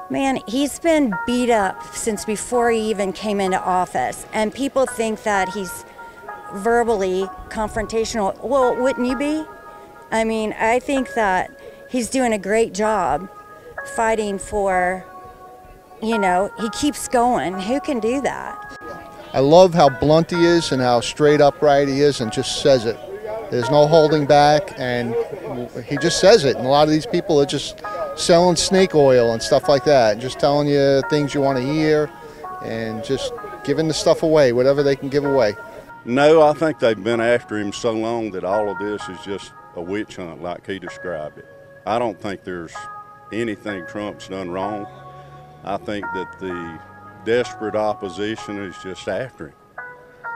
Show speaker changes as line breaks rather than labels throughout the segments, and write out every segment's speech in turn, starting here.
Man, he's been beat up since before he even came into office, and people think that he's verbally confrontational. Well, wouldn't you be? I mean, I think that he's doing a great job fighting for, you know, he keeps going. Who can do that?
I love how blunt he is and how straight upright he is and just says it. There's no holding back, and he just says it. And a lot of these people are just selling snake oil and stuff like that, and just telling you things you want to hear and just giving the stuff away, whatever they can give away.
No, I think they've been after him so long that all of this is just a witch hunt like he described it. I don't think there's anything Trump's done wrong. I think that the desperate opposition is just after him.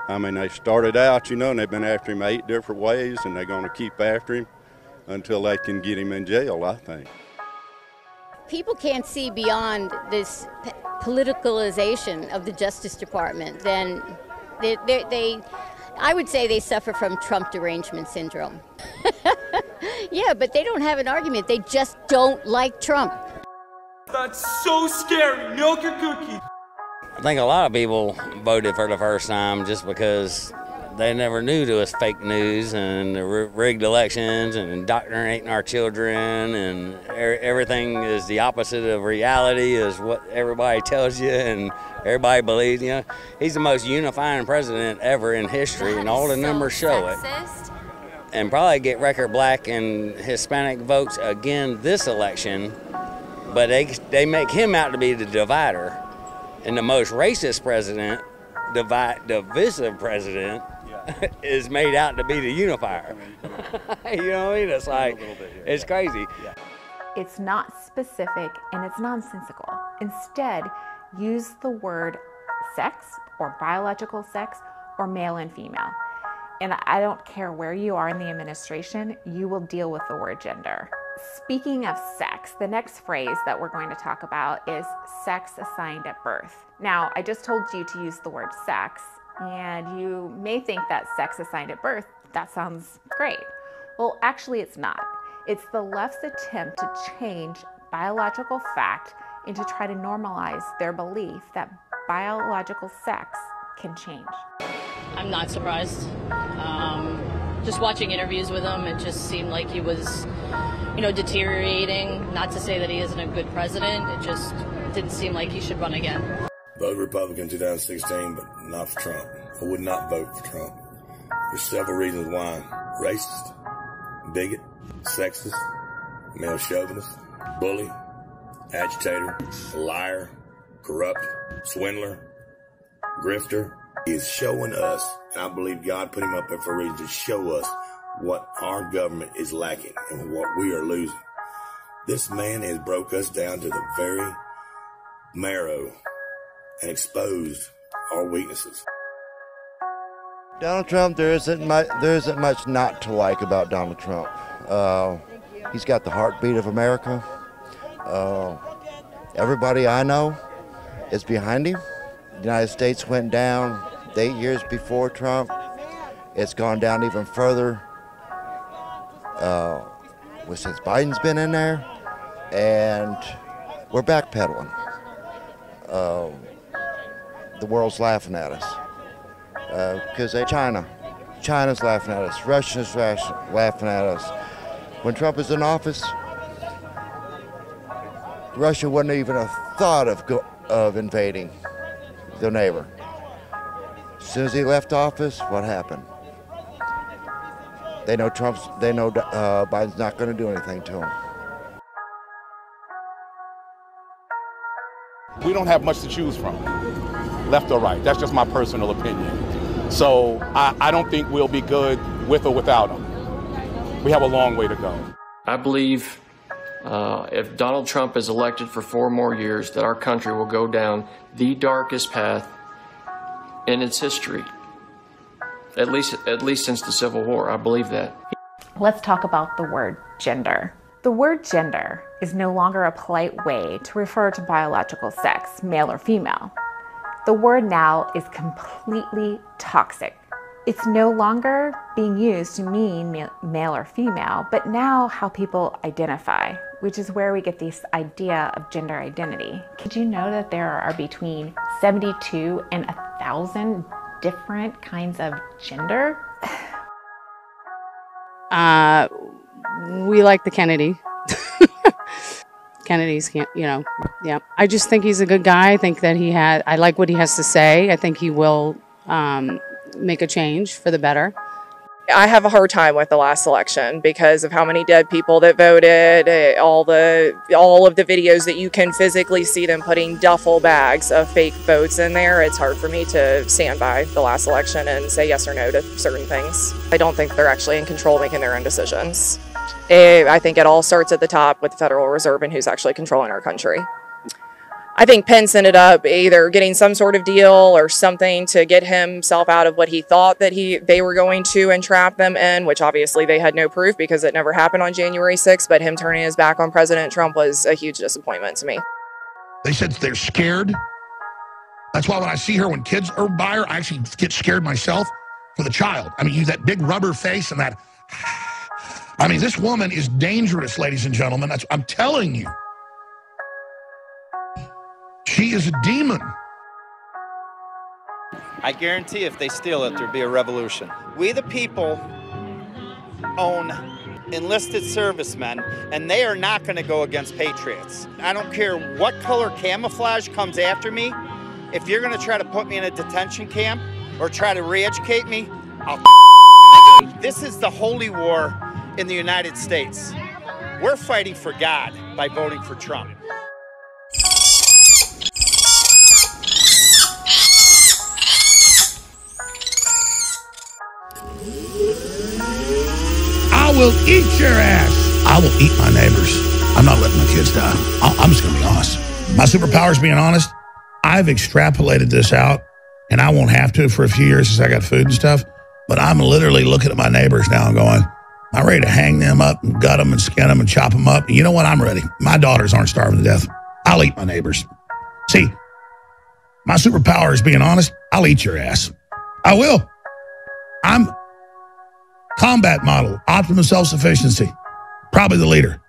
I mean, they started out, you know, and they've been after him 8 different ways, and they're going to keep after him until they can get him in jail, I think.
People can't see beyond this politicalization of the Justice Department. Then I would say they suffer from Trump derangement syndrome. Yeah, but they don't have an argument. They just don't like Trump.
That's so scary. Milk your cookies.
I think a lot of people voted for the first time just because they never knew there was fake news and the rigged elections and indoctrinating our children, and everything is the opposite of reality is what everybody tells you and everybody believes. You know, he's the most unifying president ever in history, and all the numbers show it. And probably get record black and Hispanic votes again this election, but they make him out to be the divider. And the most racist president, divisive president, is made out to be the unifier. You know what I mean? It's like, it's crazy.
It's not specific and it's nonsensical. Instead, use the word sex or biological sex or male and female. And I don't care where you are in the administration, you will deal with the word gender. Speaking of sex, the next phrase that we're going to talk about is sex assigned at birth. Now, I just told you to use the word sex, and you may think that sex assigned at birth, that sounds great. Well, actually it's not. It's the left's attempt to change biological fact and to try to normalize their belief that biological sex can change.
I'm not surprised. Just watching interviews with him, it just seemed like he was, you know, deteriorating. Not to say that he isn't a good president, it just didn't seem like he should run again.
Voted Republican in 2016, but not for Trump. I would not vote for Trump. There's several reasons why. Racist, bigot, sexist, male chauvinist, bully, agitator, liar, corrupt, swindler, grifter. He is showing us, and I believe God put him up there for a reason to show us what our government is lacking and what we are losing. This man has broke us down to the very marrow and exposed our weaknesses.
Donald Trump, there isn't much not to like about Donald Trump. He's got the heartbeat of America. Everybody I know is behind him. The United States went down 8 years before Trump. It's gone down even further since Biden's been in there, and we're backpedaling. The world's laughing at us because China's laughing at us, Russia's laughing at us. When Trump was in office, Russia wouldn't even have thought of invading their neighbor. As soon as he left office, what happened? They know Biden's not going to do anything to him.
We don't have much to choose from, left or right. That's just my personal opinion. So I don't think we'll be good with or without him. We have a long way to go.
I believe if Donald Trump is elected for 4 more years, that our country will go down the darkest path in its history. At least since the Civil War, I believe that.
Let's talk about the word gender. The word gender is no longer a polite way to refer to biological sex, male or female. The word now is completely toxic. It's no longer being used to mean male or female, but now how people identify, which is where we get this idea of gender identity. Did you know that there are between 72 and 1,000 different kinds of gender?
We like the Kennedy. Kennedy's, you know, yeah. I just think he's a good guy. I think that I like what he has to say. I think he will make a change for the better.
I have a hard time with the last election because of how many dead people that voted, all of the videos that you can physically see them putting duffel bags of fake votes in there. It's hard for me to stand by the last election and say yes or no to certain things. I don't think they're actually in control making their own decisions. I think it all starts at the top with the Federal Reserve and who's actually controlling our country. I think Pence ended up either getting some sort of deal or something to get himself out of what he thought that they were going to entrap them in, which obviously they had no proof because it never happened on January 6th, but him turning his back on President Trump was a huge disappointment to me.
They said they're scared. That's why when I see her, when kids are by her, I actually get scared myself for the child. I mean, that big rubber face and that. I mean, this woman is dangerous, ladies and gentlemen. I'm telling you. She is a demon.
I guarantee if they steal it, there'll be a revolution. We the people own enlisted servicemen, and they are not going to go against patriots. I don't care what color camouflage comes after me. If you're going to try to put me in a detention camp or try to re-educate me, I'll This is the holy war in the United States. We're fighting for God by voting for Trump.
I will eat your ass. I will eat my neighbors. I'm not letting my kids die. I'm just going to be honest. My superpower is being honest. I've extrapolated this out, and I won't have to for a few years since I got food and stuff, but I'm literally looking at my neighbors now and going, I'm ready to hang them up and gut them and skin them and chop them up. And you know what? I'm ready. My daughters aren't starving to death. I'll eat my neighbors. See, my superpower is being honest. I'll eat your ass. I will. I'm combat model, optimum self-sufficiency, probably the leader.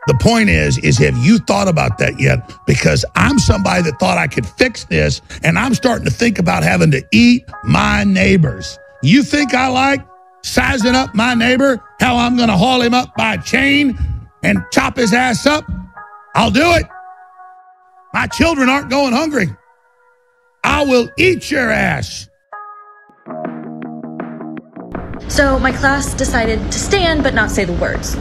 The point is have you thought about that yet? Because I'm somebody that thought I could fix this, and I'm starting to think about having to eat my neighbors. You think I like sizing up my neighbor, how I'm going to haul him up by a chain and chop his ass up? I'll do it. My children aren't going hungry. I will eat your ass.
So my class decided to stand but not say the words.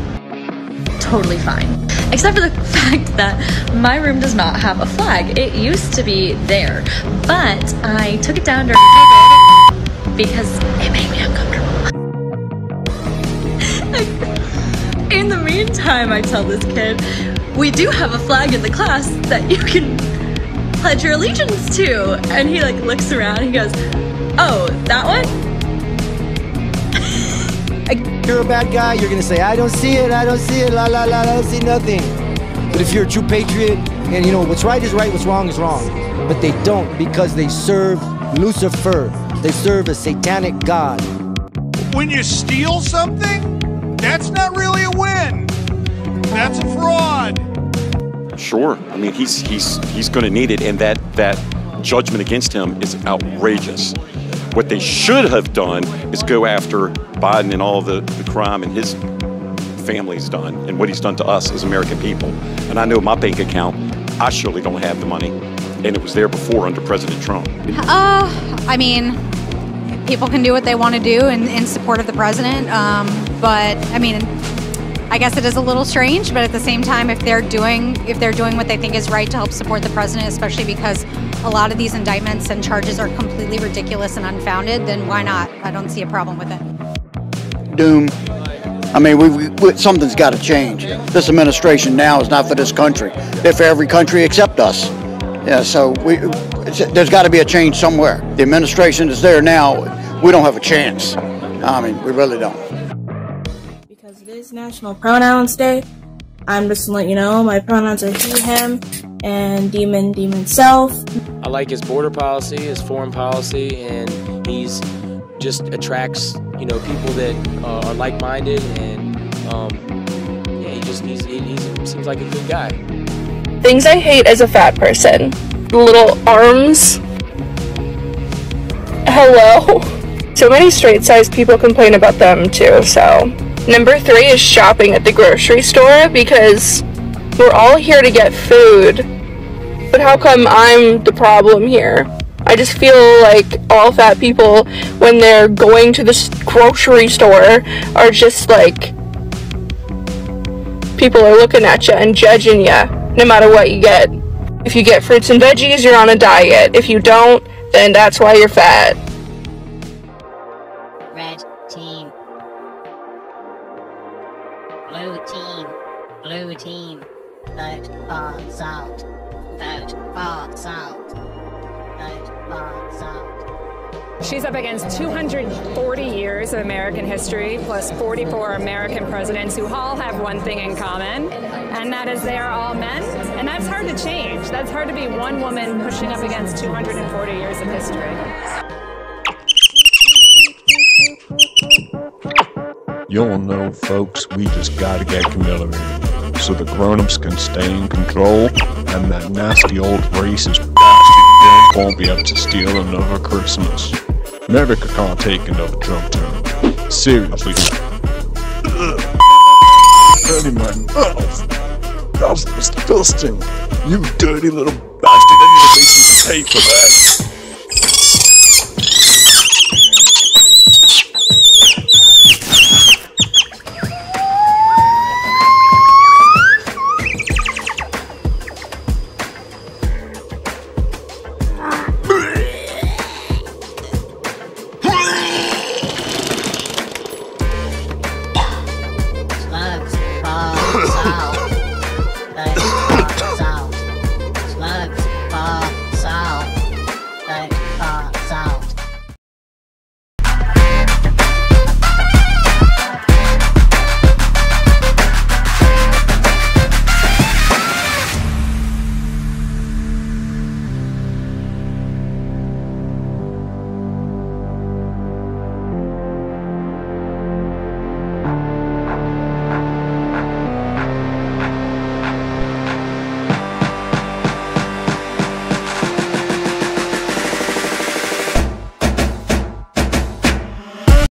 Totally fine. Except for the fact that my room does not have a flag. It used to be there, but I took it down during COVID because it made me uncomfortable. In the meantime, I tell this kid, we do have a flag in the class that you can pledge your allegiance to. And he like looks around and he goes, oh, that one?
You're a bad guy, you're gonna say, I don't see it, la la la, I don't see nothing. But if you're a true patriot, and you know, what's right is right, what's wrong is wrong. But they don't, because they serve Lucifer. They serve a satanic god.
When you steal something, that's not really a win. That's a fraud.
Sure, I mean, he's gonna need it, and that judgment against him is outrageous. What they should have done is go after Biden and all the crime and his family's done and what he's done to us as American people. And I know my bank account, I surely don't have the money. And it was there before under President Trump.
I mean, people can do what they want to do in support of the president. But I mean, I guess it is a little strange, but at the same time, if they're doing what they think is right to help support the president, especially because a lot of these indictments and charges are completely ridiculous and unfounded, then why not? I don't see a problem with it.
Doom. I mean, something's got to change. This administration now is not for this country. They're for every country except us. Yeah, so there's got to be a change somewhere. The administration is there now. We don't have a chance. I mean, we really don't.
Because it is National Pronouns Day, I'm just to let you know my pronouns are he, him, and demon, self.
I like his border policy, his foreign policy, and he's
just attracts, you know, people that are like-minded, and yeah, he seems like a good guy.
Things I hate as a fat person: little arms. Hello. So many straight-sized people complain about them too. So number 3 is shopping at the grocery store, because we're all here to get food, but how come I'm the problem here? I just feel like all fat people, when they're going to the grocery store, are just like, people are looking at you and judging you no matter what you get. If you get fruits and veggies, you're on a diet. If you don't, then that's why you're fat.
Red team. Blue team. Blue team. Vote for salt. Vote for salt. Vote for salt.
She's up against 240 years of American history, plus 44 American presidents who all have one thing in common, and that is they are all men. And that's hard to change. That's hard to be one woman pushing up against 240 years of history.
You'll know, folks, we just gotta get Camilla in, so the grown-ups can stay in control, and that nasty old racist bastard won't be able to steal another Christmas. America can't take another Trump term. Seriously. Dirty man. Oh, that's disgusting. You dirty little bastard. I'm gonna make you pay for that.